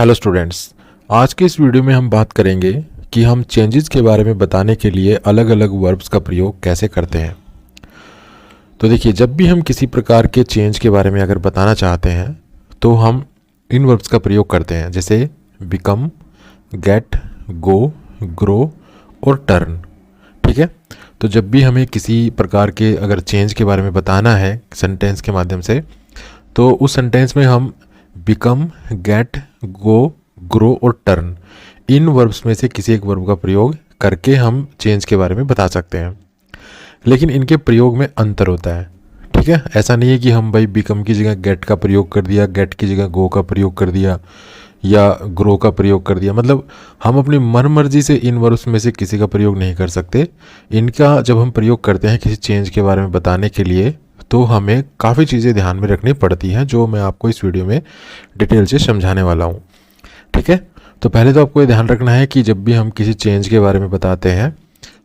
Hello students, आज के इस वीडियो में हम बात करेंगे कि हम चेंजेस के बारे में बताने के लिए अलग अलग वर्ब्स का प्रयोग कैसे करते हैं। तो देखिए, जब भी हम किसी प्रकार के चेंज के बारे में अगर बताना चाहते हैं तो हम इन वर्ब्स का प्रयोग करते हैं, जैसे बिकम, गेट, गो, ग्रो और टर्न। ठीक है, तो जब भी हमें किसी प्रकार के अगर चेंज के बारे में बताना है सेंटेंस के माध्यम से, तो उस सेंटेंस में हम बिकम, गेट, गो, ग्रो और टर्न इन वर्ब्स में से किसी एक वर्ब का प्रयोग करके हम चेंज के बारे में बता सकते हैं। लेकिन इनके प्रयोग में अंतर होता है। ठीक है, ऐसा नहीं है कि हम भाई बिकम की जगह गेट का प्रयोग कर दिया, गेट की जगह गो का प्रयोग कर दिया या ग्रो का प्रयोग कर दिया। मतलब हम अपनी मन मर्जी से इन वर्ब्स में से किसी का प्रयोग नहीं कर सकते। इनका जब हम प्रयोग करते हैं किसी चेंज के बारे में बताने के लिए, तो हमें काफ़ी चीज़ें ध्यान में रखनी पड़ती हैं, जो मैं आपको इस वीडियो में डिटेल से समझाने वाला हूँ। ठीक है, तो पहले तो आपको ये ध्यान रखना है कि जब भी हम किसी चेंज के बारे में बताते हैं,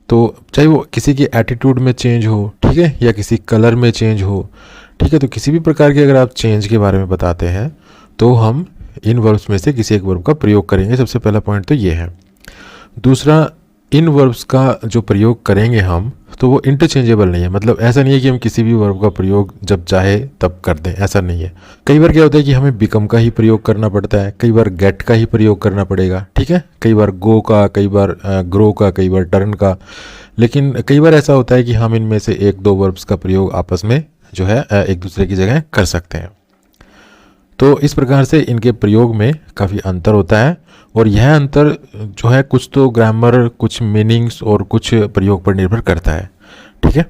तो चाहे वो किसी की एटीट्यूड में चेंज हो, ठीक है, या किसी कलर में चेंज हो, ठीक है, तो किसी भी प्रकार के अगर आप चेंज के बारे में बताते हैं तो हम इन वर्ब्स में से किसी एक वर्ब का प्रयोग करेंगे। सबसे पहला पॉइंट तो ये है। दूसरा, इन वर्ब्स का जो प्रयोग करेंगे हम, तो वो इंटरचेंजेबल नहीं है। मतलब ऐसा नहीं है कि हम किसी भी वर्ब का प्रयोग जब चाहे तब कर दें, ऐसा नहीं है। कई बार क्या होता है कि हमें बिकम का ही प्रयोग करना पड़ता है, कई बार गेट का ही प्रयोग करना पड़ेगा, ठीक है, कई बार गो का, कई बार ग्रो का, कई बार टर्न का। लेकिन कई बार ऐसा होता है कि हम इनमें से एक दो वर्ब्स का प्रयोग आपस में जो है एक दूसरे की जगह कर सकते हैं। तो इस प्रकार से इनके प्रयोग में काफ़ी अंतर होता है, और यह अंतर जो है कुछ तो ग्रामर, कुछ मीनिंग्स और कुछ प्रयोग पर निर्भर करता है। ठीक है,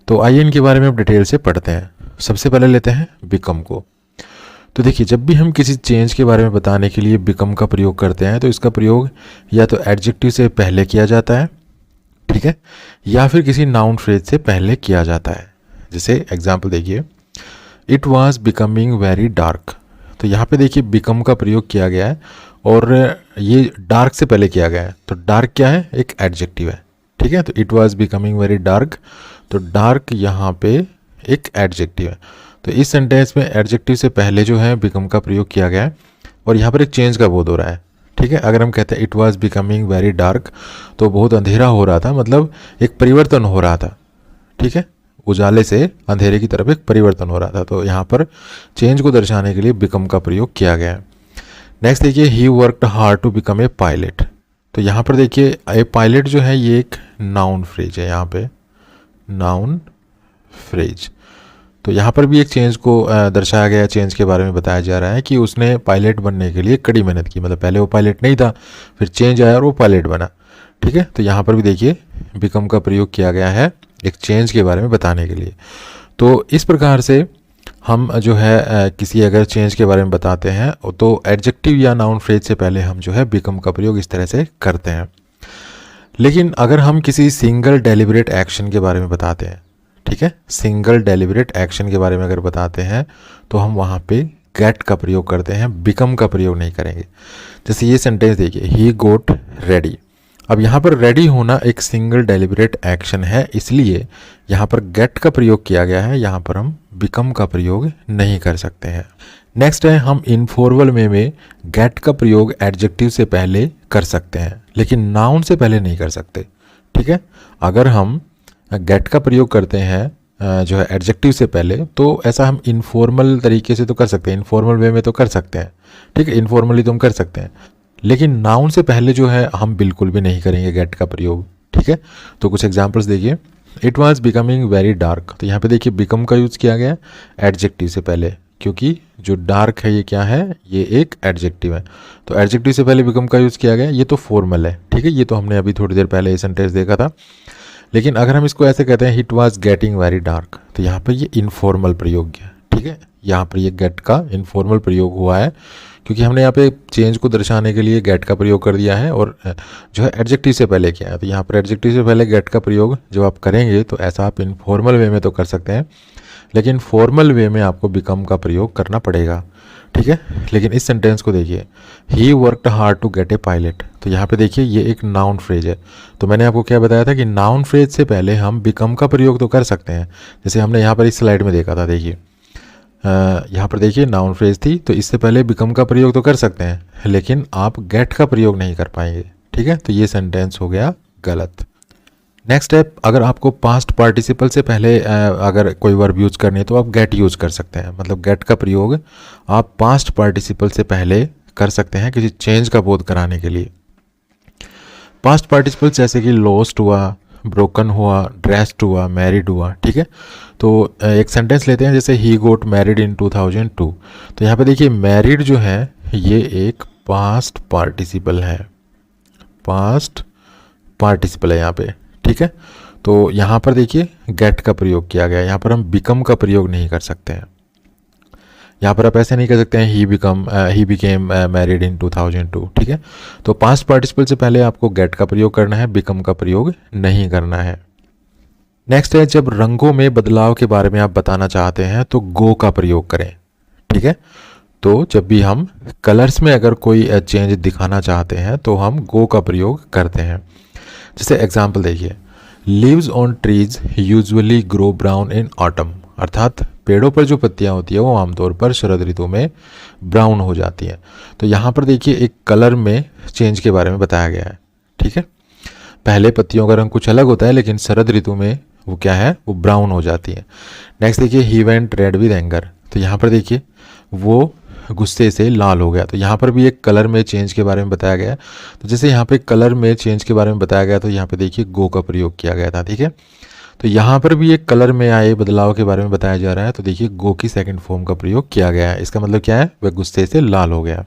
तो आइए इनके बारे में अब डिटेल से पढ़ते हैं। सबसे पहले लेते हैं बिकम को। तो देखिए, जब भी हम किसी चेंज के बारे में बताने के लिए बिकम का प्रयोग करते हैं, तो इसका प्रयोग या तो एडजेक्टिव से पहले किया जाता है, ठीक है, या फिर किसी नाउन फ्रेज से पहले किया जाता है। जैसे एग्जाम्पल देखिए, it was becoming very dark. तो यहाँ पे देखिए बिकम का प्रयोग किया गया है और ये डार्क से पहले किया गया है। तो डार्क क्या है? एक एडजेक्टिव है। ठीक है, तो it was becoming very dark, तो डार्क यहाँ पे एक एडजेक्टिव है। तो इस सेंटेंस में एडजेक्टिव से पहले जो है बिकम का प्रयोग किया गया है और यहाँ पर एक चेंज का बोध हो रहा है। ठीक है, अगर हम कहते हैं it was becoming very dark, तो बहुत अंधेरा हो रहा था, मतलब एक परिवर्तन हो रहा था। ठीक है, उजाले से अंधेरे की तरफ एक परिवर्तन हो रहा था। तो यहाँ पर चेंज को दर्शाने के लिए बिकम का प्रयोग किया गया है। नेक्स्ट देखिए, he worked hard to become a pilot. तो यहाँ पर देखिए ए पायलट जो है ये एक नाउन फ्रेज है, यहाँ पे नाउन फ्रेज। तो यहाँ पर भी एक चेंज को दर्शाया गया, चेंज के बारे में बताया जा रहा है कि उसने पायलट बनने के लिए कड़ी मेहनत की। मतलब पहले वो पायलट नहीं था, फिर चेंज आया और वो पायलट बना। ठीक है, तो यहाँ पर भी देखिए बिकम का प्रयोग किया गया है एक चेंज के बारे में बताने के लिए। तो इस प्रकार से हम जो है किसी अगर चेंज के बारे में बताते हैं, तो एडजेक्टिव या नाउन फ्रेज से पहले हम जो है बिकम का प्रयोग इस तरह से करते हैं। लेकिन अगर हम किसी सिंगल डेलिबरेट एक्शन के बारे में बताते हैं, ठीक है, सिंगल डेलिबरेट एक्शन के बारे में अगर बताते हैं, तो हम वहाँ पे गेट का प्रयोग करते हैं, बिकम का प्रयोग नहीं करेंगे। जैसे ये सेंटेंस देखिए, ही गोट रेडी। अब यहाँ पर रेडी होना एक सिंगल डेलिबरेट एक्शन है, इसलिए यहाँ पर गेट का प्रयोग किया गया है, यहाँ पर हम बिकम का प्रयोग नहीं कर सकते हैं। नेक्स्ट है, हम इनफॉर्मल वे में गेट का प्रयोग एडजेक्टिव से पहले कर सकते हैं, लेकिन नाउन से पहले नहीं कर सकते। ठीक है, अगर हम गेट का प्रयोग करते हैं जो है एडजेक्टिव से पहले, तो ऐसा हम इनफॉर्मल तरीके से तो कर सकते हैं, इनफॉर्मल वे में तो कर सकते हैं। ठीक है, इनफॉर्मली तो हम कर सकते हैं, लेकिन नाउन से पहले जो है हम बिल्कुल भी नहीं करेंगे गेट का प्रयोग। ठीक है, तो कुछ एग्जांपल्स देखिए, it was becoming very dark. तो यहाँ पे देखिए बिकम का यूज़ किया गया एडजेक्टिव से पहले, क्योंकि जो डार्क है ये क्या है? ये एक एडजेक्टिव है। तो एडजेक्टिव से पहले बिकम का यूज़ किया गया, ये तो फॉर्मल है। ठीक है, ये तो हमने अभी थोड़ी देर पहले ये सेंटेंस देखा था। लेकिन अगर हम इसको ऐसे कहते हैं, it was getting very dark, तो यहाँ पर ये इनफॉर्मल प्रयोग है। ठीक है, यहाँ पर ये गेट का इनफॉर्मल प्रयोग हुआ है, क्योंकि हमने यहाँ पे चेंज को दर्शाने के लिए गेट का प्रयोग कर दिया है और जो है एडजेक्टिव से पहले किया है। तो यहाँ पर एडजेक्टिव से पहले गेट का प्रयोग जब आप करेंगे, तो ऐसा आप इनफॉर्मल वे में तो कर सकते हैं, लेकिन फॉर्मल वे में आपको बिकम का प्रयोग करना पड़ेगा। ठीक है, लेकिन इस सेंटेंस को देखिए, he worked hard to get a pilot. तो यहाँ पे देखिए ये एक नाउन फ्रेज है। तो मैंने आपको क्या बताया था कि नाउन फ्रेज से पहले हम बिकम का प्रयोग तो कर सकते हैं, जैसे हमने यहाँ पर इस स्लाइड में देखा था। देखिए यहाँ पर देखिए नाउन फ्रेज थी, तो इससे पहले बिकम का प्रयोग तो कर सकते हैं, लेकिन आप गेट का प्रयोग नहीं कर पाएंगे। ठीक है, तो ये सेंटेंस हो गया गलत। नेक्स्ट स्टेप, अगर आपको पास्ट पार्टिसिपल से पहले अगर कोई वर्ब यूज करनी है तो आप गेट यूज कर सकते हैं। मतलब गेट का प्रयोग आप पास्ट पार्टिसिपल से पहले कर सकते हैं किसी चेंज का बोध कराने के लिए। पास्ट पार्टिसिपल जैसे कि लॉस्ट हुआ, ब्रोकन हुआ, ड्रेस्ड हुआ, मैरिड हुआ। ठीक है, तो एक सेंटेंस लेते हैं, जैसे ही गोट मैरिड इन 2002। तो यहाँ पे देखिए मैरिड जो है ये एक पास्ट पार्टिसिपल है, पास्ट पार्टिसिपल है यहाँ पे। ठीक है, तो यहाँ पर देखिए गेट का प्रयोग किया गया है, यहाँ पर हम बिकम का प्रयोग नहीं कर सकते हैं। यहाँ पर आप ऐसे नहीं कर सकते हैं ही बिकेम मैरिड इन 2002। ठीक है, तो पास्ट पार्टिसिपल से पहले आपको गेट का प्रयोग करना है, बिकम का प्रयोग नहीं करना है। नेक्स्ट है, जब रंगों में बदलाव के बारे में आप बताना चाहते हैं तो गो का प्रयोग करें। ठीक है, तो जब भी हम कलर्स में अगर कोई चेंज दिखाना चाहते हैं तो हम गो का प्रयोग करते हैं। जैसे एग्जाम्पल देखिए, leaves on trees usually grow brown in autumn, अर्थात पेड़ों पर जो पत्तियां होती है वो आमतौर पर शरद ऋतु में ब्राउन हो जाती हैं। तो यहाँ पर देखिए एक कलर में चेंज के बारे में बताया गया है। ठीक है, पहले पत्तियों का रंग कुछ अलग होता है, लेकिन शरद ऋतु में वो क्या है, वो ब्राउन हो जाती है। नेक्स्ट देखिए, he went read with anger, तो यहाँ पर देखिए वो गुस्से से लाल हो गया। तो यहाँ पर भी एक कलर में चेंज के बारे में बताया गया है। तो जैसे यहाँ पे कलर में चेंज के बारे में बताया गया, तो यहाँ पे देखिए गो का प्रयोग किया गया था। ठीक है, तो यहाँ पर भी एक कलर में आए बदलाव के बारे में बताया जा रहा है, तो देखिए गो की सेकंड फॉर्म का प्रयोग किया गया है। इसका मतलब क्या है, वह गुस्से से लाल हो गया।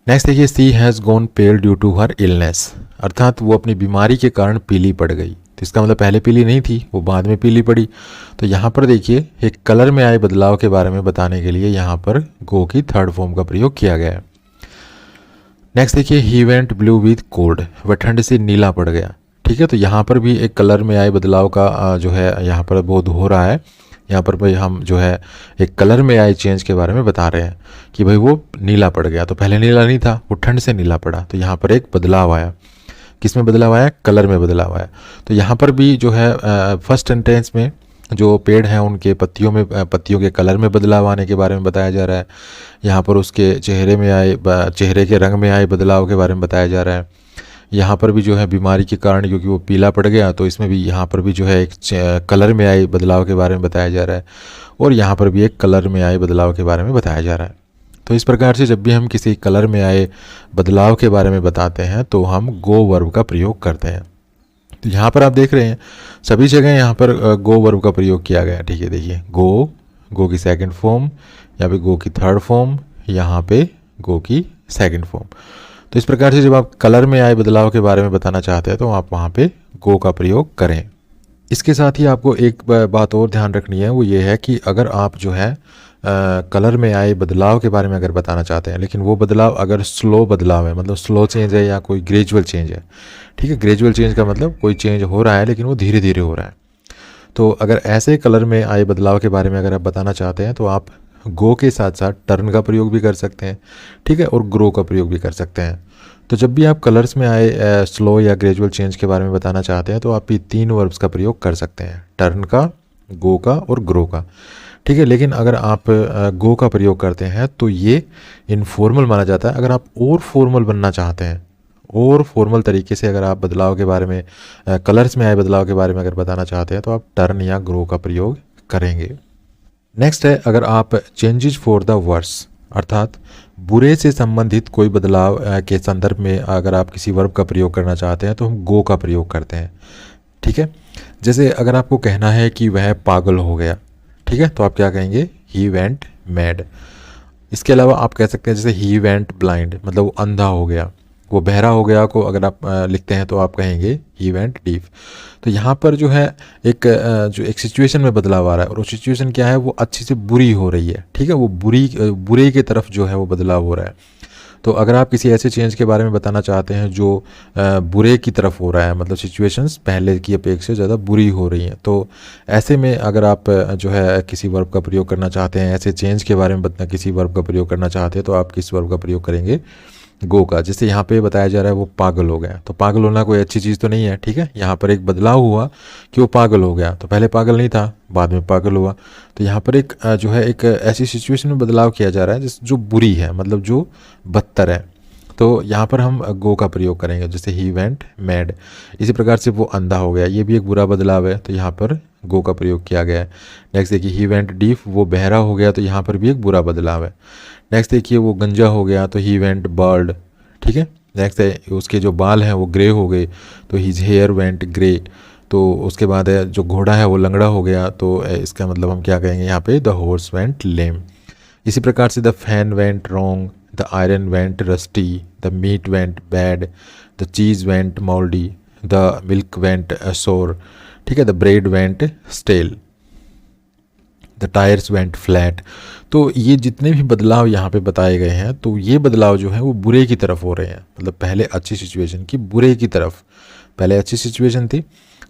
नेक्स्ट देखिए, she has gone pale due to her illness, अर्थात वो अपनी बीमारी के कारण पीली पड़ गई। तो इसका मतलब पहले पीली नहीं थी, वो बाद में पीली पड़ी। तो यहाँ पर देखिए एक कलर में आए बदलाव के बारे में बताने के लिए यहाँ पर गो की थर्ड फॉर्म का प्रयोग किया गया है। नेक्स्ट देखिए, he went blue with cold, वह ठंड से नीला पड़ गया। ठीक है, तो यहाँ पर भी एक कलर में आए बदलाव का जो है यहाँ पर बोध हो रहा है। यहाँ पर भाई हम जो है एक कलर में आए चेंज के बारे में बता रहे हैं कि भाई वो नीला पड़ गया। तो पहले नीला नहीं था, वो ठंड से नीला पड़ा। तो यहाँ पर एक बदलाव आया। किस में बदलाव आया, कलर में बदलाव आया। तो यहाँ पर भी जो है फर्स्ट सेंटेंस में जो पेड़ हैं उनके पत्तियों के कलर में बदलाव आने के बारे में बताया जा रहा है। यहाँ पर उसके चेहरे के रंग में आए बदलाव के बारे में बताया जा रहा है। यहाँ पर भी जो है बीमारी के कारण क्योंकि वो पीला पड़ गया, तो इसमें भी यहाँ पर भी जो है एक कलर में आए बदलाव के बारे में बताया जा रहा है, और यहाँ पर भी एक कलर में आए बदलाव के बारे में बताया जा रहा है। तो इस प्रकार से जब भी हम किसी कलर में आए बदलाव के बारे में बताते हैं तो हम गो वर्ब का प्रयोग करते हैं। तो यहाँ पर आप देख रहे हैं सभी जगह यहाँ पर गो वर्ब का प्रयोग किया गया है। ठीक है, देखिए गो की सेकंड फॉर्म, यहाँ पे गो की थर्ड फॉर्म, यहाँ पे गो की सेकंड फॉर्म। तो इस प्रकार से जब आप कलर में आए बदलाव के बारे में बताना चाहते हैं तो आप वहाँ पे गो का प्रयोग करें। इसके साथ ही आपको एक बात और ध्यान रखनी है, वो ये है कि अगर आप जो है कलर में आए बदलाव के बारे में अगर बताना चाहते हैं, लेकिन वो बदलाव अगर स्लो बदलाव है, मतलब स्लो चेंज है या कोई ग्रेजुअल चेंज है। ठीक है, ग्रेजुअल चेंज का मतलब कोई चेंज हो रहा है लेकिन वो धीरे धीरे हो रहा है। तो अगर ऐसे कलर में आए बदलाव के बारे में अगर आप बताना चाहते हैं तो आप गो के साथ साथ टर्न का प्रयोग भी कर सकते हैं। ठीक है, और ग्रो का प्रयोग भी कर सकते हैं। तो जब भी आप कलर्स में आए स्लो या ग्रेजुअल चेंज के बारे में बताना चाहते हैं तो आप ये तीन वर्ब्स का प्रयोग कर सकते हैं, टर्न का, गो का और ग्रो का। ठीक है, लेकिन अगर आप गो का प्रयोग करते हैं तो ये इनफॉर्मल माना जाता है। अगर आप और फॉर्मल बनना चाहते हैं, और फॉर्मल तरीके से अगर आप बदलाव के बारे में कलर्स में आए बदलाव के बारे में अगर बताना चाहते हैं तो आप टर्न या ग्रो का प्रयोग करेंगे। नेक्स्ट है, अगर आप चेंजेस फॉर द वर्स, अर्थात बुरे से संबंधित कोई बदलाव के संदर्भ में अगर आप किसी वर्ब का प्रयोग करना चाहते हैं तो हम गो का प्रयोग करते हैं। ठीक है, जैसे अगर आपको कहना है कि वह पागल हो गया, ठीक है, तो आप क्या कहेंगे, ही वेंट मैड। इसके अलावा आप कह सकते हैं जैसे ही वेंट ब्लाइंड, मतलब वो अंधा हो गया, वो बहरा हो गया को अगर आप लिखते हैं तो आप कहेंगे ही वेंट डीफ। तो यहाँ पर जो है एक सिचुएशन में बदलाव आ रहा है, और वो सिचुएशन क्या है, वो अच्छी से बुरी हो रही है। ठीक है, वो बुरे की तरफ जो है वो बदलाव हो रहा है। तो अगर आप किसी ऐसे चेंज के बारे में बताना चाहते हैं जो बुरे की तरफ हो रहा है, मतलब सिचुएशंस पहले की अपेक्षा ज़्यादा बुरी हो रही हैं, तो ऐसे में अगर आप जो है किसी वर्ब का प्रयोग करना चाहते हैं, ऐसे चेंज के बारे में किसी वर्ब का प्रयोग करना चाहते हैं तो आप किस वर्ब का प्रयोग करेंगे, गो का। जैसे यहाँ पे बताया जा रहा है वो पागल हो गया, तो पागल होना कोई अच्छी चीज़ तो नहीं है, ठीक है। यहाँ पर एक बदलाव हुआ कि वो पागल हो गया, तो पहले पागल नहीं था, बाद में पागल हुआ। तो यहाँ पर एक जो है एक ऐसी सिचुएशन में बदलाव किया जा रहा है जो बुरी है, मतलब जो बदतर है। तो यहाँ पर हम गो का प्रयोग करेंगे, जैसे ही वेंट मैड, इसी प्रकार से वो अंधा हो गया, ये भी एक बुरा बदलाव है, तो यहाँ पर गो का प्रयोग किया गया है। नेक्स्ट देखिए ही वेंट डीफ, वो बहरा हो गया, तो यहाँ पर भी एक बुरा बदलाव है। नेक्स्ट देखिए वो गंजा हो गया, तो ही वेंट बर्ड, ठीक है। नेक्स्ट है उसके जो बाल हैं वो ग्रे हो गए, तो हिज हेयर वेंट ग्रे। तो उसके बाद है जो घोड़ा है वो लंगड़ा हो गया, तो इसका मतलब हम क्या कहेंगे यहाँ पे, द हॉर्स वेंट लेम। इसी प्रकार से the fan went wrong, the iron went rusty, the meat went bad, the cheese went mouldy, the milk went sour, ठीक है। The bread went stale, the tyres went flat. तो ये जितने भी बदलाव यहाँ पे बताए गए हैं, तो ये बदलाव जो है वो बुरे की तरफ हो रहे हैं, मतलब पहले अच्छी सिचुएशन की बुरे की तरफ। पहले अच्छी सिचुएशन थी,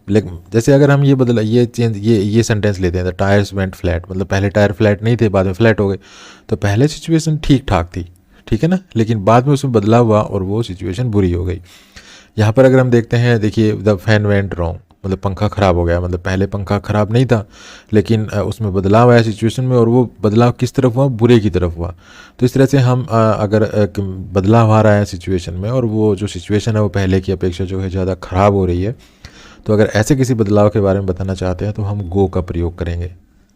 लेकिन जैसे अगर हम ये सेंटेंस लेते हैं, द टायर्स वेंट फ्लैट, मतलब पहले टायर फ्लैट नहीं थे, बाद में फ्लैट हो गए, तो पहले सिचुएशन ठीक ठाक थी, ठीक है ना, लेकिन बाद में उसमें बदलाव हुआ और वो सिचुएशन बुरी हो गई। यहाँ पर अगर हम देखते हैं, देखिए द फैन वेंट रॉन्ग, मतलब पंखा ख़राब हो गया, मतलब पहले पंखा ख़राब नहीं था, लेकिन उसमें बदलाव आया सिचुएशन में, और वो बदलाव किस तरफ हुआ, बुरे की तरफ हुआ। तो इस तरह से हम अगर बदलाव आ रहा है सिचुएशन में, और वो जो सिचुएशन है वो पहले की अपेक्षा जो है ज़्यादा ख़राब हो रही है, तो अगर ऐसे किसी बदलाव के बारे में बताना चाहते हैं तो हम गो का प्रयोग करेंगे।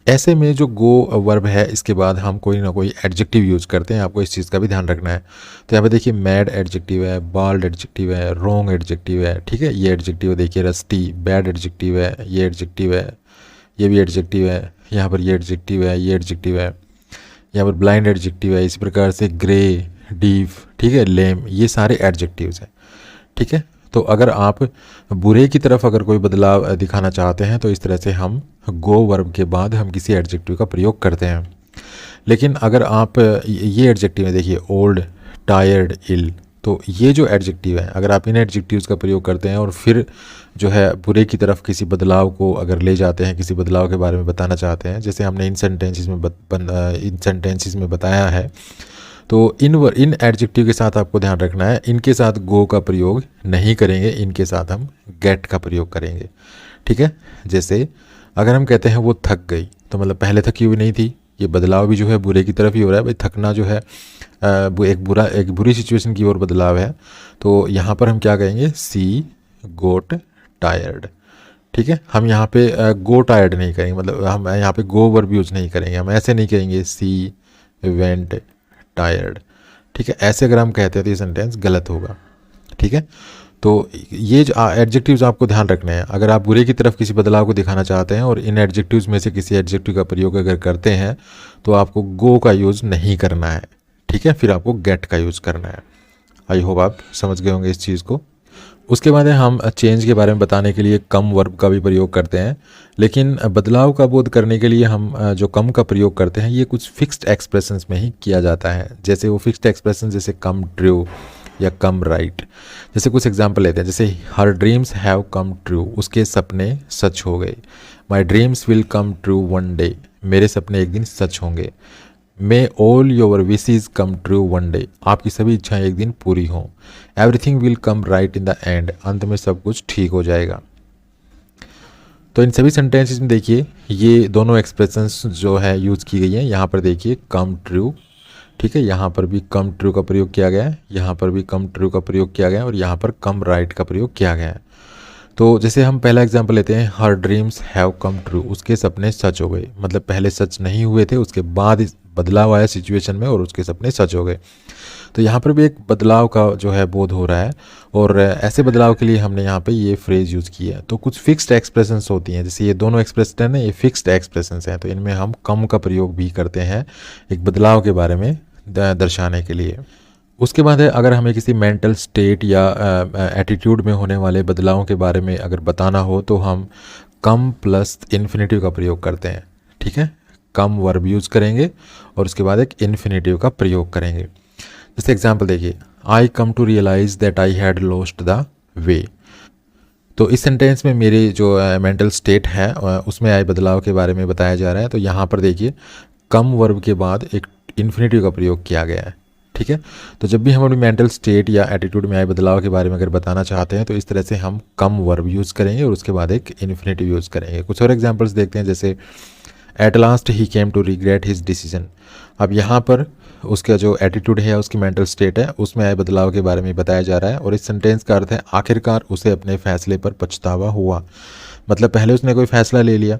ऐसे में जो गो वर्ब है, इसके बाद हम कोई ना कोई एडजेक्टिव यूज़ करते हैं, आपको इस चीज़ का भी ध्यान रखना है। तो यहाँ पे देखिए मैड एडजेक्टिव है, बाल्ड एडजेक्टिव है, रॉन्ग एडजेक्टिव है, ठीक है, ये एडजेक्टिव देखिए, रस्टी बैड एडजेक्टिव है, ये एडजेक्टिव है, ये भी एडजेक्टिव है, यहाँ पर ये एडजेक्टिव है, ये एडजेक्टिव है, यहाँ पर ब्लाइंड एडजेक्टिव है, इसी प्रकार से ग्रे, डीफ, ठीक है, लेम, ये सारे एडजेक्टिव्स हैं, ठीक है। तो अगर आप बुरे की तरफ अगर कोई बदलाव दिखाना चाहते हैं, तो इस तरह से हम गो वर्ब के बाद हम किसी एडजेक्टिव का प्रयोग करते हैं। लेकिन अगर आप ये एडजेक्टिव है, देखिए ओल्ड, टायर्ड, इल, तो ये जो एडजेक्टिव है, अगर आप इन एडजेक्टिव्स का प्रयोग करते हैं और फिर जो है बुरे की तरफ किसी बदलाव को अगर ले जाते हैं, किसी बदलाव के बारे में बताना चाहते हैं, जैसे हमने इन सेंटेंसेस में बताया है, तो इन एडजेक्टिव के साथ आपको ध्यान रखना है, इनके साथ गो का प्रयोग नहीं करेंगे, इनके साथ हम गेट का प्रयोग करेंगे, ठीक है। जैसे अगर हम कहते हैं वो थक गई, तो मतलब पहले थकी हुई नहीं थी, ये बदलाव भी जो है बुरे की तरफ ही हो रहा है, भाई थकना जो है वो एक बुरी सिचुएशन की ओर बदलाव है। तो यहाँ पर हम क्या कहेंगे, सी गोट टायर्ड, ठीक है। हम यहाँ पे गो टायर्ड नहीं करेंगे, मतलब हम यहाँ पे गो वर्ब यूज नहीं करेंगे, हम ऐसे नहीं कहेंगे सी वेंट टायर्ड, ठीक है। ऐसे अगर हम कहते हैं तो ये सेंटेंस गलत होगा, ठीक है। तो ये जो एडजेक्टिव्स आपको ध्यान रखने हैं, अगर आप बुरे की तरफ किसी बदलाव को दिखाना चाहते हैं और इन एडजेक्टिव्स में से किसी एडजेक्टिव का प्रयोग अगर करते हैं, तो आपको गो का यूज़ नहीं करना है, ठीक है, फिर आपको गेट का यूज़ करना है। आई होप आप समझ गए होंगे इस चीज़ को। उसके बाद हम चेंज के बारे में बताने के लिए कम वर्ब का भी प्रयोग करते हैं, लेकिन बदलाव का बोध करने के लिए हम जो कम का प्रयोग करते हैं, ये कुछ फिक्स्ड एक्सप्रेशंस में ही किया जाता है। जैसे वो फिक्स्ड एक्सप्रेशन, जैसे कम ट्रू या कम राइट। जैसे कुछ एग्जांपल लेते हैं, जैसे her dreams have come true, उसके सपने सच हो गए। My dreams will come true one day, मेरे सपने एक दिन सच होंगे। May all your wishes come true one day, आपकी सभी इच्छाएं एक दिन पूरी हों। Everything will come right in the end, अंत में सब कुछ ठीक हो जाएगा। तो इन सभी सेंटेंसेस में देखिए ये दोनों एक्सप्रेशंस जो है यूज़ की गई हैं। यहाँ पर देखिए कम ट्रू, ठीक है, यहाँ पर भी कम ट्रू का प्रयोग किया गया है, यहाँ पर भी कम ट्रू का प्रयोग किया गया है, और यहाँ पर कम राइट का प्रयोग किया गया है। तो जैसे हम पहला एग्जांपल लेते हैं, हर ड्रीम्स हैव कम ट्रू, उसके सपने सच हो गए, मतलब पहले सच नहीं हुए थे, उसके बाद बदलाव आया सिचुएशन में और उसके सपने सच हो गए। तो यहाँ पर भी एक बदलाव का जो है बोध हो रहा है, और ऐसे बदलाव के लिए हमने यहाँ पे ये फ्रेज यूज़ की है। तो कुछ फिक्स्ड एक्सप्रेशंस होती हैं, जैसे ये दोनों एक्सप्रेशन है, ये फिक्स्ड एक्सप्रेशंस हैं, तो इनमें हम कम का प्रयोग भी करते हैं एक बदलाव के बारे में दर्शाने के लिए। उसके बाद है, अगर हमें किसी मेंटल स्टेट या एटीट्यूड में होने वाले बदलावों के बारे में अगर बताना हो, तो हम कम प्लस इन्फिनेटिव का प्रयोग करते हैं, ठीक है। कम वर्ब यूज़ करेंगे और उसके बाद एक इन्फिनेटिव का प्रयोग करेंगे। जैसे एग्जांपल देखिए, I come to realise that I had lost the way. तो इस सेंटेंस में मेरी जो मेंटल स्टेट है उसमें आए बदलाव के बारे में बताया जा रहा है। तो यहाँ पर देखिए कम वर्ब के बाद एक इन्फिनेटिव का प्रयोग किया गया है, ठीक है। तो जब भी हम अपनी मेंटल स्टेट या एटीट्यूड में आए बदलाव के बारे में अगर बताना चाहते हैं तो इस तरह से हम कम वर्ब यूज़ करेंगे और उसके बाद एक इन्फिनेटिव यूज़ करेंगे। कुछ और एग्जांपल्स देखते हैं, जैसे at last he came to regret his decision. अब यहाँ पर उसका जो एटीट्यूड है, उसकी मेंटल स्टेट है, उसमें आए बदलाव के बारे में बताया जा रहा है और इस सेंटेंस का अर्थ है आखिरकार उसे अपने फैसले पर पछतावा हुआ। मतलब पहले उसने कोई फैसला ले लिया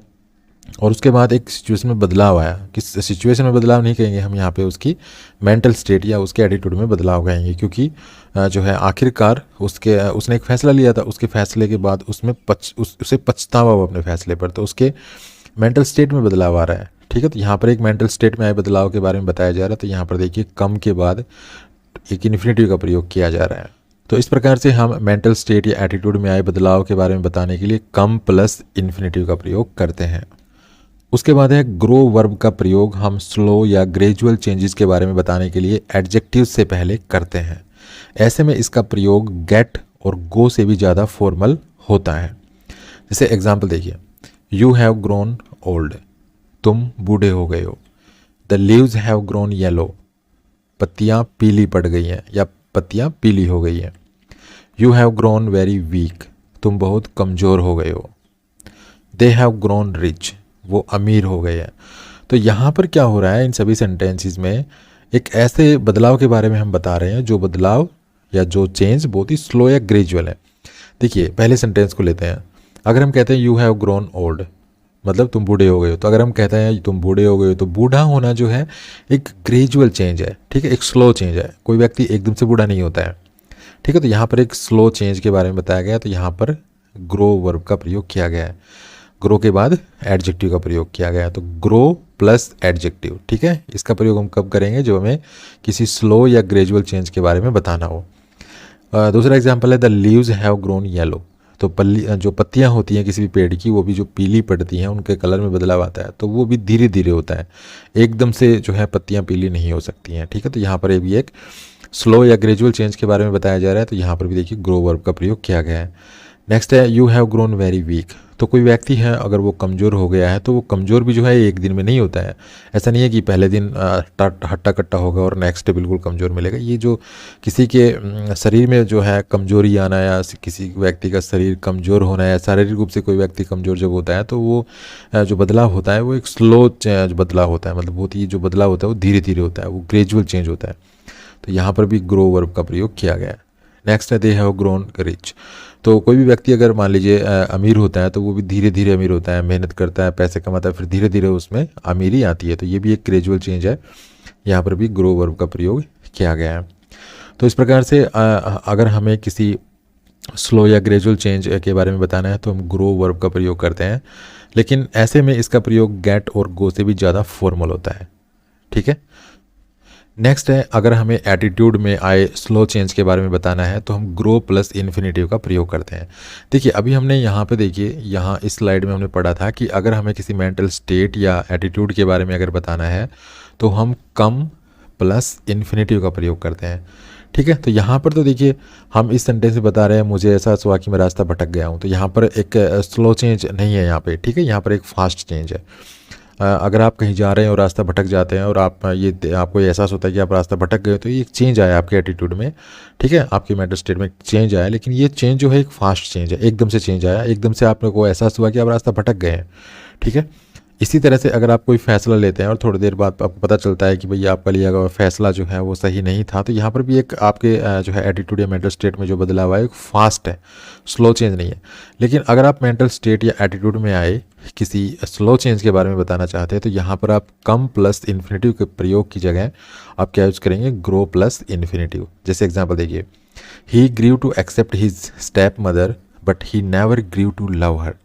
और उसके बाद एक सिचुएशन में बदलाव आया। किस सिचुएशन में बदलाव नहीं कहेंगे हम यहाँ पे, उसकी मेंटल स्टेट या उसके एटीट्यूड में बदलाव कहेंगे, क्योंकि जो है आखिरकार उसने एक फ़ैसला लिया था, उसके फैसले के बाद उसमें उसे पछतावा हुआ अपने फैसले पर, तो उसके मेंटल स्टेट में बदलाव आ रहा है। ठीक है, तो यहाँ पर एक मेंटल स्टेट में आए बदलाव के बारे में बताया जा रहा है। तो यहाँ पर देखिए कम के बाद एक इन्फिनेटिव का प्रयोग किया जा रहा है। तो इस प्रकार से हम मेंटल स्टेट या एटीट्यूड में आए बदलाव के बारे में बताने के लिए कम प्लस इन्फिनेटिव का प्रयोग करते हैं। उसके बाद है ग्रो वर्ब का प्रयोग हम स्लो या ग्रेजुअल चेंजेस के बारे में बताने के लिए एडजेक्टिव से पहले करते हैं। ऐसे में इसका प्रयोग गेट और गो से भी ज़्यादा फॉर्मल होता है। जैसे एग्जाम्पल देखिए, यू हैव ग्रोन ओल्ड, तुम बूढ़े हो गए हो। The leaves have grown yellow, पत्तियाँ पीली पड़ गई हैं या पत्तियाँ पीली हो गई हैं। You have grown very weak, तुम बहुत कमज़ोर हो गए हो। दे हैव ग्रोन रिच, वो अमीर हो गए हैं। तो यहाँ पर क्या हो रहा है, इन सभी सेंटेंसेस में एक ऐसे बदलाव के बारे में हम बता रहे हैं जो बदलाव या जो चेंज बहुत ही स्लो या ग्रेजुअल है। देखिए पहले सेंटेंस को लेते हैं। अगर हम कहते हैं यू हैव ग्रोन ओल्ड, मतलब तुम बूढ़े हो गए हो, तो अगर हम कहते हैं तुम बूढ़े हो गए हो, तो बूढ़ा होना जो है एक ग्रेजुअल चेंज है, ठीक है, एक स्लो चेंज है। कोई व्यक्ति एकदम से बूढ़ा नहीं होता है, ठीक है। तो यहाँ पर एक स्लो चेंज के बारे में बताया गया, तो यहाँ पर ग्रो वर्ब का प्रयोग किया गया है। ग्रो के बाद एडजेक्टिव का प्रयोग किया गया, तो ग्रो प्लस एडजेक्टिव, ठीक है। इसका प्रयोग हम कब करेंगे, जो हमें किसी स्लो या ग्रेजुअल चेंज के बारे में बताना हो। दूसरा एग्जांपल है the leaves have grown yellow. तो जो पत्तियां होती हैं किसी भी पेड़ की, वो भी जो पीली पड़ती हैं उनके कलर में बदलाव आता है, तो वो भी धीरे धीरे होता है, एकदम से जो है पत्तियां पीली नहीं हो सकती हैं, ठीक है। तो यहाँ पर भी एक स्लो या ग्रेजुअल चेंज के बारे में बताया जा रहा है, तो यहाँ पर भी देखिए ग्रो वर्ब का प्रयोग किया गया है। नेक्स्ट है you have grown very weak. तो कोई व्यक्ति है अगर वो कमज़ोर हो गया है, तो वो कमज़ोर भी जो है एक दिन में नहीं होता है। ऐसा नहीं है कि पहले दिन हट्टा कट्टा होगा और नेक्स्ट डे बिल्कुल कमज़ोर मिलेगा। ये जो किसी के शरीर में जो है कमज़ोरी आना या किसी व्यक्ति का शरीर कमज़ोर होना या शारीरिक रूप से कोई व्यक्ति कमज़ोर जब होता है, तो वो जो बदलाव होता है वो एक स्लो बदलाव होता है, मतलब बहुत ही जो बदलाव होता है वो धीरे धीरे होता है, वो ग्रेजुअल चेंज होता है। तो यहाँ पर भी ग्रो वर्ब का प्रयोग किया गया है। नेक्स्ट है दे हैव ग्रोन रिच। तो कोई भी व्यक्ति अगर मान लीजिए अमीर होता है, तो वो भी धीरे धीरे अमीर होता है, मेहनत करता है, पैसे कमाता है, फिर धीरे धीरे उसमें अमीरी आती है। तो ये भी एक ग्रेजुअल चेंज है, यहाँ पर भी ग्रो वर्ब का प्रयोग किया गया है। तो इस प्रकार से अगर हमें किसी स्लो या ग्रेजुअल चेंज के बारे में बताना है तो हम ग्रो वर्ब का प्रयोग करते हैं, लेकिन ऐसे में इसका प्रयोग गेट और गो से भी ज़्यादा फॉर्मल होता है, ठीक है। नेक्स्ट है अगर हमें एटीट्यूड में आए स्लो चेंज के बारे में बताना है तो हम ग्रो प्लस इन्फिनेटिव का प्रयोग करते हैं। देखिए अभी हमने यहाँ पे देखिए यहाँ इस स्लाइड में हमने पढ़ा था कि अगर हमें किसी मेंटल स्टेट या एटीट्यूड के बारे में अगर बताना है तो हम कम प्लस इन्फिनेटिव का प्रयोग करते हैं, ठीक है। तो यहाँ पर तो देखिए हम इस सेंटेंस में बता रहे हैं मुझे ऐसा हुआ कि मैं रास्ता भटक गया हूँ, तो यहाँ पर एक स्लो चेंज नहीं है यहाँ पे, ठीक है, यहाँ पर एक फास्ट चेंज है। अगर आप कहीं जा रहे हैं और रास्ता भटक जाते हैं और आपको ये एहसास होता है कि आप रास्ता भटक गए, तो ये एक चेंज आया आपके एटीट्यूड में, ठीक है, आपके मेंटल स्टेट में चेंज आया, लेकिन ये चेंज जो है एक फास्ट चेंज है, एकदम से चेंज आया, एकदम से आपको एहसास हुआ कि आप रास्ता भटक गए हैं, ठीक है। इसी तरह से अगर आप कोई फ़ैसला लेते हैं और थोड़ी देर बाद आपको पता चलता है कि भई आपका लिया गया फ़ैसला जो है वो सही नहीं था, तो यहाँ पर भी एक आपके जो है एटीट्यूड या मेंटल स्टेट में जो बदलाव आया एक फास्ट है, स्लो चेंज नहीं है। लेकिन अगर आप मेंटल स्टेट या एटीट्यूड में आए किसी स्लो चेंज के बारे में बताना चाहते हैं तो यहाँ पर आप कम प्लस इन्फिनेटिव के प्रयोग की जगह आप क्या यूज़ करेंगे, ग्रो प्लस इन्फिनेटिव। जैसे एग्जाम्पल देखिए, he grew to accept his stepmother but he never grew to love her,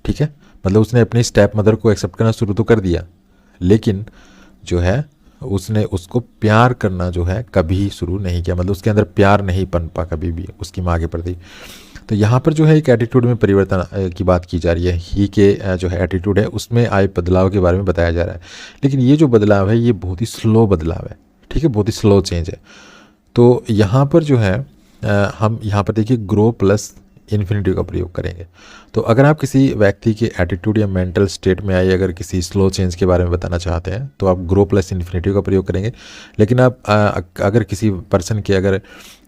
ठीक है, मतलब उसने अपनी स्टेप मदर को एक्सेप्ट करना शुरू तो कर दिया, लेकिन जो है उसने उसको प्यार करना जो है कभी शुरू नहीं किया, मतलब उसके अंदर प्यार नहीं पनपा कभी भी उसकी माँ के प्रति। तो यहाँ पर जो है एक एटीट्यूड में परिवर्तन की बात की जा रही है, ही के जो है एटीट्यूड है उसमें आए बदलाव के बारे में बताया जा रहा है, लेकिन ये जो बदलाव है ये बहुत ही स्लो बदलाव है, ठीक है, बहुत ही स्लो चेंज है। तो यहाँ पर जो है हम यहाँ पर देखिए ग्रो प्लस इन्फिनेटिव का प्रयोग करेंगे। तो अगर आप किसी व्यक्ति के एटीट्यूड या मेंटल स्टेट में आए अगर किसी स्लो चेंज के बारे में बताना चाहते हैं तो आप ग्रो प्लस इन्फिनेटिव का प्रयोग करेंगे। लेकिन आप अगर किसी पर्सन के अगर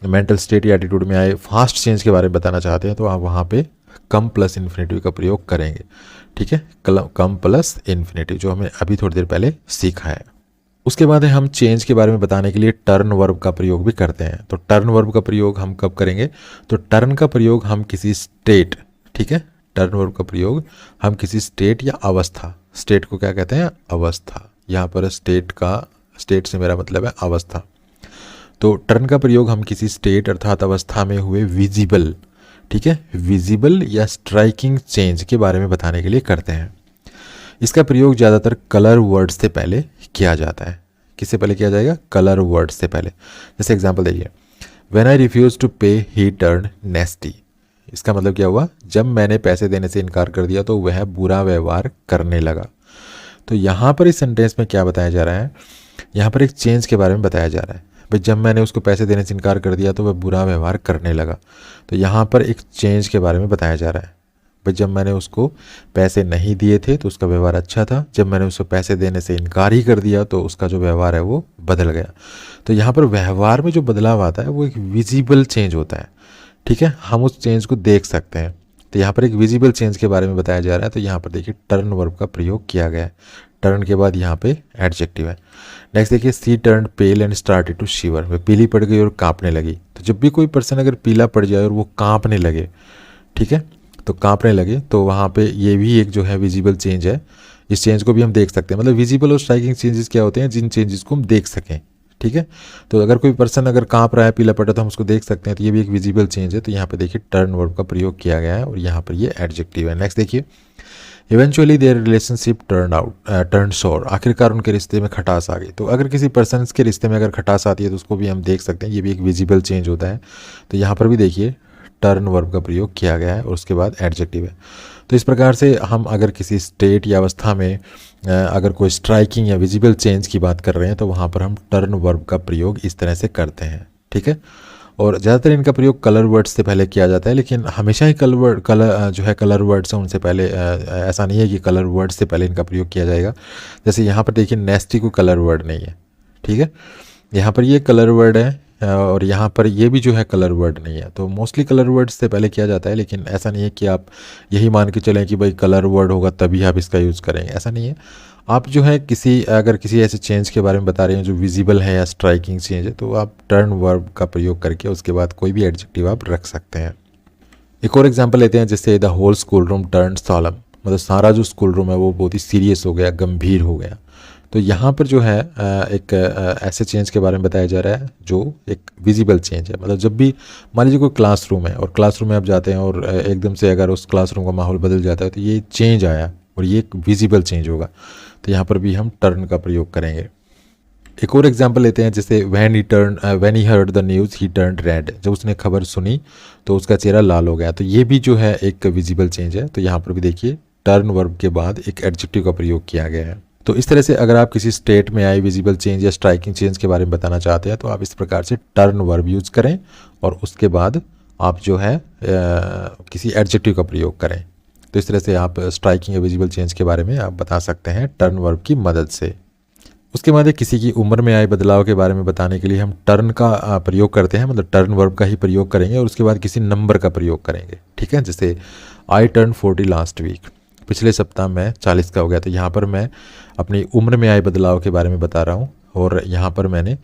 मेंटल स्टेट या एटीट्यूड में आए फास्ट चेंज के बारे में बताना चाहते हैं तो आप वहाँ पे कम प्लस इन्फिनेटिव का प्रयोग करेंगे। ठीक है, कम प्लस इन्फिनेटिव जो हमें अभी थोड़ी देर पहले सीखा है। उसके बाद हम चेंज के बारे में बताने के लिए टर्न वर्ब का प्रयोग भी करते हैं। तो टर्न वर्ब का प्रयोग हम कब करेंगे? तो टर्न का प्रयोग हम किसी स्टेट, ठीक है, टर्न वर्ब का प्रयोग हम किसी स्टेट या अवस्था, स्टेट को क्या कहते हैं? अवस्था। यहाँ पर स्टेट से मेरा मतलब है अवस्था। तो टर्न का प्रयोग हम किसी स्टेट अर्थात अवस्था में हुए विजिबल, ठीक है, विजिबल या स्ट्राइकिंग चेंज के बारे में बताने के लिए करते हैं। इसका प्रयोग ज़्यादातर कलर वर्ड से पहले किया जाता है। किससे पहले किया जाएगा? कलर वर्ड से पहले। जैसे एग्जांपल देखिए, व्हेन आई रिफ्यूज टू पे ही टर्न नेस्टी। इसका मतलब क्या हुआ? जब मैंने पैसे देने से इनकार कर दिया तो वह बुरा व्यवहार करने लगा। तो यहाँ पर इस सेंटेंस में क्या बताया जा रहा है? यहाँ पर एक चेंज के बारे में बताया जा रहा है। भाई जब मैंने उसको पैसे देने से इनकार कर दिया तो वह बुरा व्यवहार करने लगा। तो यहाँ पर एक चेंज के बारे में बताया जा रहा है। भाई जब मैंने उसको पैसे नहीं दिए थे तो उसका व्यवहार अच्छा था, जब मैंने उसको पैसे देने से इनकार ही कर दिया तो उसका जो व्यवहार है वो बदल गया। तो यहाँ पर व्यवहार में जो बदलाव आता है वो एक विजिबल चेंज होता है। ठीक है, हम उस चेंज को देख सकते हैं। तो यहाँ पर एक विजिबल चेंज के बारे में बताया जा रहा है। तो यहाँ पर देखिए टर्न वर्ब का प्रयोग किया गया है। टर्न के बाद यहाँ पे एडजेक्टिव है। नेक्स्ट देखिए, she turn pale and started to shiver. वह पीली पड़ गई और कांपने लगी। तो जब भी कोई पर्सन अगर पीला पड़ जाए और वो कांपने लगे, ठीक है, तो कांपने लगे तो वहाँ पे ये भी एक जो है विजिबल चेंज है। इस चेंज को भी हम देख सकते हैं। मतलब विजिबल और स्ट्राइकिंग चेंजेस क्या होते हैं? जिन चेंजेस को हम देख सकें। ठीक है, तो अगर कोई पर्सन अगर कांप रहा है, पीला पड़ रहा है तो हम उसको देख सकते हैं। तो ये भी एक विजिबल चेंज है। तो यहाँ पे देखिए टर्न वर्ब का प्रयोग किया गया है और यहाँ पर ये एडजेक्टिव है। नेक्स्ट देखिए, इवेंचुअली देयर रिलेशनशिप टर्न सोर। आखिरकार उनके रिश्ते में खटास आ गई। तो अगर किसी पर्सन के रिश्ते में अगर खटास आती है तो उसको भी हम देख सकते हैं। ये भी एक विजिबल चेंज होता है। तो यहाँ पर भी देखिए टर्न वर्ब का प्रयोग किया गया है और उसके बाद एडजेक्टिव है। तो इस प्रकार से हम अगर किसी स्टेट या अवस्था में अगर कोई स्ट्राइकिंग या विजिबल चेंज की बात कर रहे हैं तो वहाँ पर हम टर्न वर्ब का प्रयोग इस तरह से करते हैं। ठीक है, और ज़्यादातर इनका प्रयोग कलर वर्ड्स से पहले किया जाता है। लेकिन हमेशा ही कलर वर्ड्स हैं उनसे पहले, ऐसा नहीं है कि कलर वर्ड से पहले इनका प्रयोग किया जाएगा। जैसे यहाँ पर देखिए नेस्टी को कलर वर्ड नहीं है। ठीक है, यहाँ पर ये कलर वर्ड है और यहाँ पर ये भी जो है कलर वर्ड नहीं है। तो मोस्टली कलर वर्ड से पहले किया जाता है। लेकिन ऐसा नहीं है कि आप यही मान के चलें कि भाई कलर वर्ड होगा तभी आप इसका यूज़ करेंगे, ऐसा नहीं है। आप जो है अगर किसी ऐसे चेंज के बारे में बता रहे हैं जो विजिबल है या स्ट्राइकिंग चेंज है तो आप टर्न वर्ब का प्रयोग करके उसके बाद कोई भी एडजेक्टिव आप रख सकते हैं। एक और एग्जांपल लेते हैं, जैसे the whole school room turn solemn. मतलब सारा जो स्कूल रूम है वो बहुत ही सीरियस हो गया, गंभीर हो गया। तो यहाँ पर जो है एक ऐसे चेंज के बारे में बताया जा रहा है जो एक विजिबल चेंज है। मतलब जब भी मान लीजिए कोई क्लासरूम है और क्लासरूम में आप जाते हैं और एकदम से अगर उस क्लासरूम का माहौल बदल जाता है तो ये चेंज आया और ये एक विजिबल चेंज होगा। तो यहाँ पर भी हम टर्न का प्रयोग करेंगे। एक और एग्जांपल लेते हैं, जैसे when he heard the news he turned red. जब उसने खबर सुनी तो उसका चेहरा लाल हो गया। तो ये भी जो है एक विजिबल चेंज है। तो यहाँ पर भी देखिए टर्न वर्ब के बाद एक एडजेक्टिव का प्रयोग किया गया है। तो इस तरह से अगर आप किसी स्टेट में आए विजिबल चेंज या स्ट्राइकिंग चेंज के बारे में बताना चाहते हैं तो आप इस प्रकार से टर्न वर्ब यूज़ करें और उसके बाद आप जो है किसी एडजेक्टिव का प्रयोग करें। तो इस तरह से आप स्ट्राइकिंग या विजिबल चेंज के बारे में आप बता सकते हैं टर्न वर्ब की मदद से। उसके बाद किसी की उम्र में आए बदलाव के बारे में बताने के लिए हम टर्न का प्रयोग करते हैं। मतलब टर्न वर्ब का ही प्रयोग करेंगे और उसके बाद किसी नंबर का प्रयोग करेंगे। ठीक है, जैसे आई टर्न 40 लास्ट वीक। पिछले सप्ताह में 40 का हो गया। तो यहाँ पर मैं अपनी उम्र में आए बदलाव के बारे में बता रहा हूँ और यहाँ पर मैंने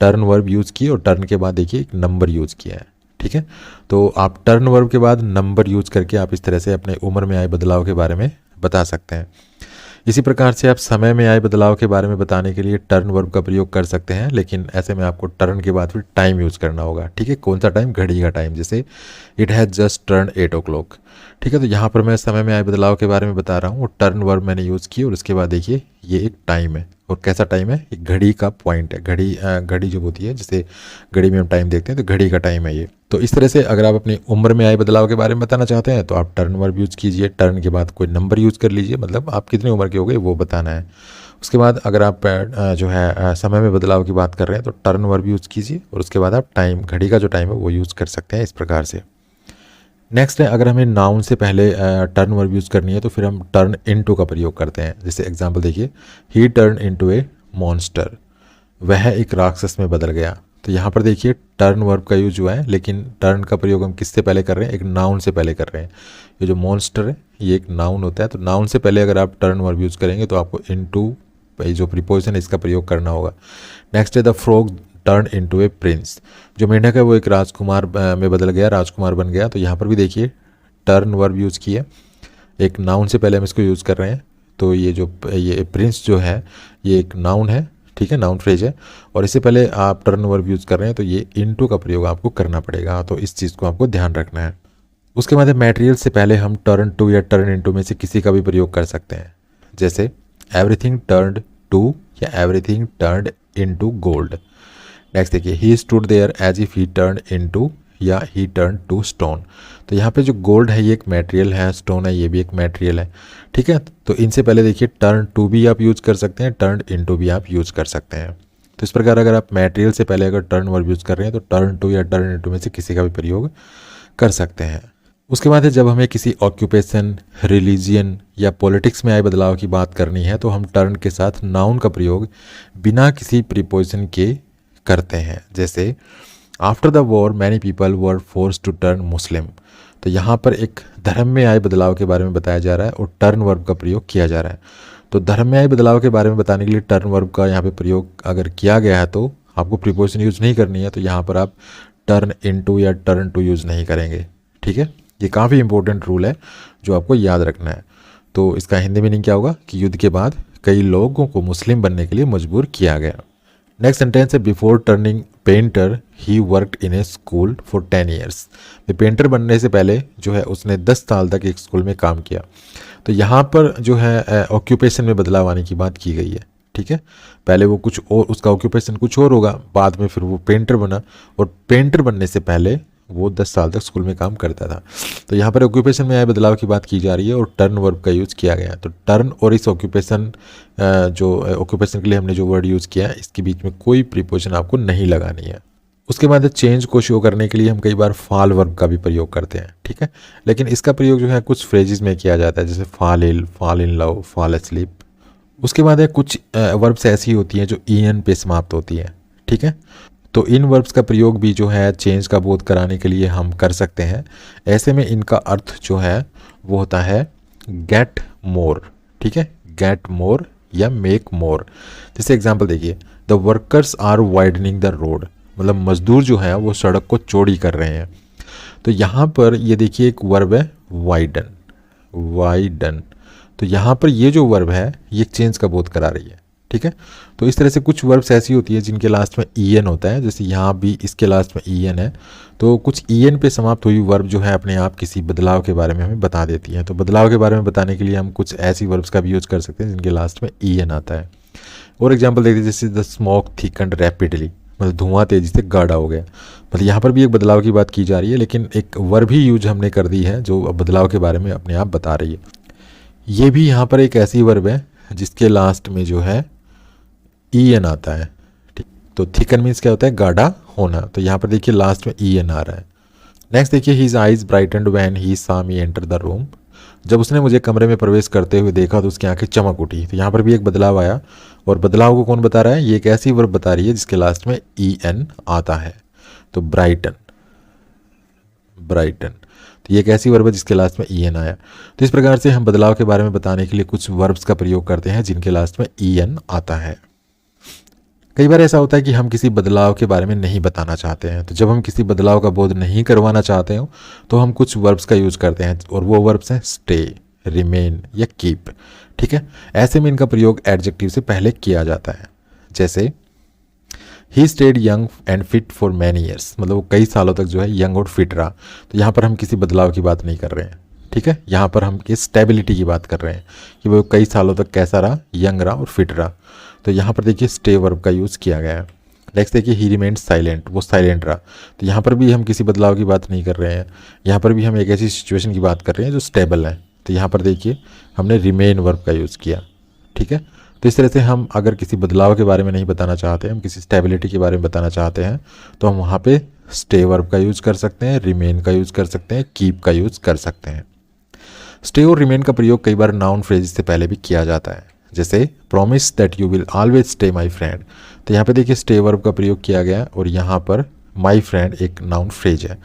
टर्न वर्ब यूज़ की और टर्न के बाद देखिए एक नंबर यूज़ किया है। ठीक है, तो आप टर्न वर्ब के बाद नंबर यूज़ करके आप इस तरह से अपने उम्र में आए बदलाव के बारे में बता सकते हैं। इसी प्रकार से आप समय में आए बदलाव के बारे में बताने के लिए टर्न वर्ब का प्रयोग कर सकते हैं। लेकिन ऐसे में आपको टर्न के बाद फिर टाइम यूज़ करना होगा। ठीक है, कौन सा टाइम? घड़ी का टाइम। जैसे it has just turn 8 o'clock। ठीक है, तो यहाँ पर मैं समय में आए बदलाव के बारे में बता रहा हूँ और टर्न वर्ब मैंने यूज़ की और उसके बाद देखिए ये एक टाइम है। और कैसा टाइम है? एक घड़ी का पॉइंट है। घड़ी जो होती है, जैसे घड़ी में हम टाइम देखते हैं तो घड़ी का टाइम है ये। तो इस तरह से अगर आप अपनी उम्र में आए बदलाव के बारे में बताना चाहते हैं तो आप टर्न वर्ब यूज़ कीजिए। टर्न के बाद कोई नंबर यूज़ कर लीजिए, मतलब आप कितनी उम्र के हो गए वो बताना है। उसके बाद अगर आप जो है समय में बदलाव की बात कर रहे हैं तो टर्न वर्ब यूज़ कीजिए और उसके बाद आप टाइम, घड़ी का जो टाइम है वो यूज़ कर सकते हैं इस प्रकार से। नेक्स्ट है, अगर हमें नाउन से पहले टर्न वर्ब यूज़ करनी है तो फिर हम टर्न इनटू का प्रयोग करते हैं। जैसे एग्जांपल देखिए, ही टर्न इनटू ए मॉन्स्टर, वह एक राक्षस में बदल गया। तो यहाँ पर देखिए टर्न वर्ब का यूज हुआ है, लेकिन टर्न का प्रयोग हम किससे पहले कर रहे हैं, एक नाउन से पहले कर रहे हैं। ये जो मॉन्स्टर है ये एक नाउन होता है, तो नाउन से पहले अगर आप टर्न वर्ब यूज़ करेंगे तो आपको इनटू जो प्रीपोजिशन है इसका प्रयोग करना होगा। नेक्स्ट है, the frog turn into A Prince, जो मेंढक है वो एक राजकुमार में बदल गया, राजकुमार बन गया। तो यहाँ पर भी देखिए टर्न वर्ब यूज़ किया, एक नाउन से पहले हम इसको यूज़ कर रहे हैं। तो ये प्रिंस जो है ये एक नाउन है, ठीक है, नाउन फ्रेज है, और इससे पहले आप टर्न वर्ब यूज़ कर रहे हैं तो ये इनटू का प्रयोग आपको करना पड़ेगा। तो इस चीज़ को आपको ध्यान रखना है। उसके बाद मटेरियल से पहले हम टर्न टू या टर्न इनटू में से किसी का भी प्रयोग कर सकते हैं। जैसे एवरीथिंग टर्न्ड टू या everything turned into gold. Next देखिए, he stood there as if he turn into या ही टर्न टू स्टोन। तो यहाँ पे जो गोल्ड है ये एक मटेरियल है, स्टोन है ये भी एक मटेरियल है, ठीक है। तो इनसे पहले देखिए टर्न टू भी आप यूज़ कर सकते हैं, टर्न इनटू भी आप यूज़ कर सकते हैं। तो इस प्रकार अगर आप मटेरियल से पहले अगर टर्न वर्ब यूज़ कर रहे हैं तो टर्न टू या टर्न इनटू में से किसी का भी प्रयोग कर सकते हैं। उसके बाद है, जब हमें किसी ऑक्यूपेशन, रिलीजियन या पॉलिटिक्स में आए बदलाव की बात करनी है तो हम टर्न के साथ नाउन का प्रयोग बिना किसी प्रीपोजिशन के करते हैं। जैसे after the war many people were forced to turn Muslim. तो यहाँ पर एक धर्म में आए बदलाव के बारे में बताया जा रहा है और टर्न वर्ब का प्रयोग किया जा रहा है। तो धर्म में आए बदलाव के बारे में बताने के लिए टर्न वर्ब का यहाँ पे प्रयोग अगर किया गया है तो आपको प्रीपोजिशन यूज़ नहीं करनी है, तो यहाँ पर आप टर्न इनटू या टर्न टू यूज़ नहीं करेंगे, ठीक है। ये काफ़ी इंपॉर्टेंट रूल है जो आपको याद रखना है। तो इसका हिंदी मीनिंग क्या होगा कि युद्ध के बाद कई लोगों को मुस्लिम बनने के लिए मजबूर किया गया। नेक्स्ट सेंटेंस है, before turning painter he worked in A school for 10 years. Painter बनने से पहले जो है उसने 10 साल तक एक स्कूल में काम किया। तो यहाँ पर जो है ऑक्यूपेशन में बदलाव आने की बात की गई है, ठीक है। पहले वो कुछ और, उसका ऑक्यूपेशन कुछ और होगा, बाद में फिर वो पेंटर बना, और पेंटर बनने से पहले वो 10 साल तक स्कूल में काम करता था। तो यहाँ पर ऑक्यूपेशन में आए बदलाव की बात की जा रही है और टर्न वर्ब का यूज़ किया गया है। तो टर्न और इस ऑक्यूपेशन जो ऑक्यूपेशन के लिए हमने जो वर्ड यूज़ किया है इसके बीच में कोई प्रीपोजिशन आपको नहीं लगानी है। उसके बाद चेंज को शो करने के लिए हम कई बार फॉल वर्ब का भी प्रयोग करते हैं, ठीक है। लेकिन इसका प्रयोग जो है कुछ फ्रेजेस में किया जाता है, जैसे fall ill, fall in love, fall asleep. उसके बाद कुछ वर्ब्स ऐसी होती हैं जो ईएन पे समाप्त होती हैं, ठीक है। तो इन वर्ब्स का प्रयोग भी जो है चेंज का बोध कराने के लिए हम कर सकते हैं। ऐसे में इनका अर्थ जो है वो होता है गेट मोर, ठीक है, गेट मोर या मेक मोर। जैसे एग्जांपल देखिए, the workers are widening the road, मतलब मजदूर जो है वो सड़क को चौड़ी कर रहे हैं। तो यहाँ पर ये देखिए एक वर्ब है वाइडन, वाइडन। तो यहाँ पर ये जो वर्ब है ये चेंज का बोध करा रही है, ठीक है। तो इस तरह से कुछ वर्ब्स ऐसी होती है जिनके लास्ट में ईएन होता है, जैसे यहाँ भी इसके लास्ट में ईएन है। तो कुछ ईएन पे समाप्त हुई वर्ब जो है अपने आप किसी बदलाव के बारे में हमें बता देती है। तो बदलाव के बारे में बताने के लिए हम कुछ ऐसी वर्ब्स का भी यूज़ कर सकते हैं जिनके लास्ट में ईएन आता है। और एग्जाम्पल देखते हैं, जैसे द स्मोक थिकन्ड रैपिडली, मतलब धुआं तेजी से गाढ़ा हो गया। मतलब यहाँ पर भी एक बदलाव की बात की जा रही है, लेकिन एक वर्ब ही यूज हमने कर दी है जो बदलाव के बारे में अपने आप बता रही है। ये भी यहाँ पर एक ऐसी वर्ब है जिसके लास्ट में जो है ईएन आता है, ठीक। तो थिकन मीन्स क्या होता है, गाढ़ा होना। तो यहाँ पर देखिए लास्ट में ईएन आ रहा है। नेक्स्ट देखिए, his eyes brightened when he saw me enter the room. जब उसने मुझे कमरे में प्रवेश करते हुए देखा तो उसकी आंखें चमक उठी। तो यहाँ पर भी एक बदलाव आया, और बदलाव को कौन बता रहा है, ये एक ऐसी वर्ब बता रही है जिसके लास्ट में ईएन आता है। तो ब्राइटन, ब्राइटन, तो ये एक ऐसी वर्ब है जिसके लास्ट में ईएन आया। तो इस प्रकार से हम बदलाव के बारे में बताने के लिए कुछ वर्ब्स का प्रयोग करते हैं जिनके लास्ट में ईएन आता है। कई बार ऐसा होता है कि हम किसी बदलाव के बारे में नहीं बताना चाहते हैं। तो जब हम किसी बदलाव का बोध नहीं करवाना चाहते हो तो हम कुछ वर्ब्स का यूज़ करते हैं, और वो वर्ब्स हैं स्टे, रिमेन या कीप, ठीक है। ऐसे में इनका प्रयोग एडजेक्टिव से पहले किया जाता है। जैसे he stayed young and fit for many years, मतलब वो कई सालों तक जो है यंग और फिट रहा। तो यहाँ पर हम किसी बदलाव की बात नहीं कर रहे हैं, ठीक है। यहाँ पर हम किस स्टेबिलिटी की बात कर रहे हैं कि वो कई सालों तक कैसा रहा, यंग रहा और फिट रहा। तो यहाँ पर देखिए स्टे वर्ब का यूज़ किया गया है। नेक्स्ट देखिए, ही रिमेंड साइलेंट, वो साइलेंट रहा। तो यहाँ पर भी हम किसी बदलाव की बात नहीं कर रहे हैं, यहाँ पर भी हम एक ऐसी सिचुएशन की बात कर रहे हैं जो स्टेबल है। तो यहाँ पर देखिए हमने रिमेन वर्ब का यूज़ किया, ठीक है। तो इस तरह से हम अगर किसी बदलाव के बारे में नहीं बताना चाहते, हम किसी स्टेबिलिटी के बारे में बताना चाहते हैं तो हम वहाँ पे स्टे वर्ब का यूज़ कर सकते हैं, रिमेन का यूज़ कर सकते हैं, कीप का यूज़ कर सकते हैं। स्टे और रिमेन का प्रयोग कई बार नाउन फ्रेज से पहले भी किया जाता है, जैसे promise that you will always stay my friend. तो यहाँ पे देखिए स्टे वर्ब का प्रयोग किया गया और यहाँ पर माई फ्रेंड एक नाउन फ्रेज है।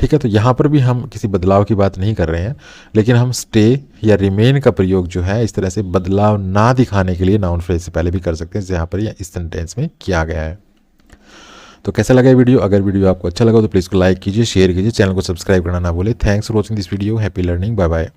ठीक है, तो यहाँ पर भी हम किसी बदलाव की बात नहीं कर रहे हैं, लेकिन हम स्टे या रिमेन का प्रयोग जो है इस तरह से बदलाव ना दिखाने के लिए नाउन फ्रेज से पहले भी कर सकते हैं, जहाँ पर यह इस सेंटेंस में किया गया है। तो कैसा लगा ये वीडियो? अगर वीडियो आपको अच्छा लगा तो प्लीज़ को लाइक कीजिए, शेयर कीजिए, चैनल को सब्सक्राइब करना ना भूलें। Thanks for watching this video. Happy learning. Bye bye.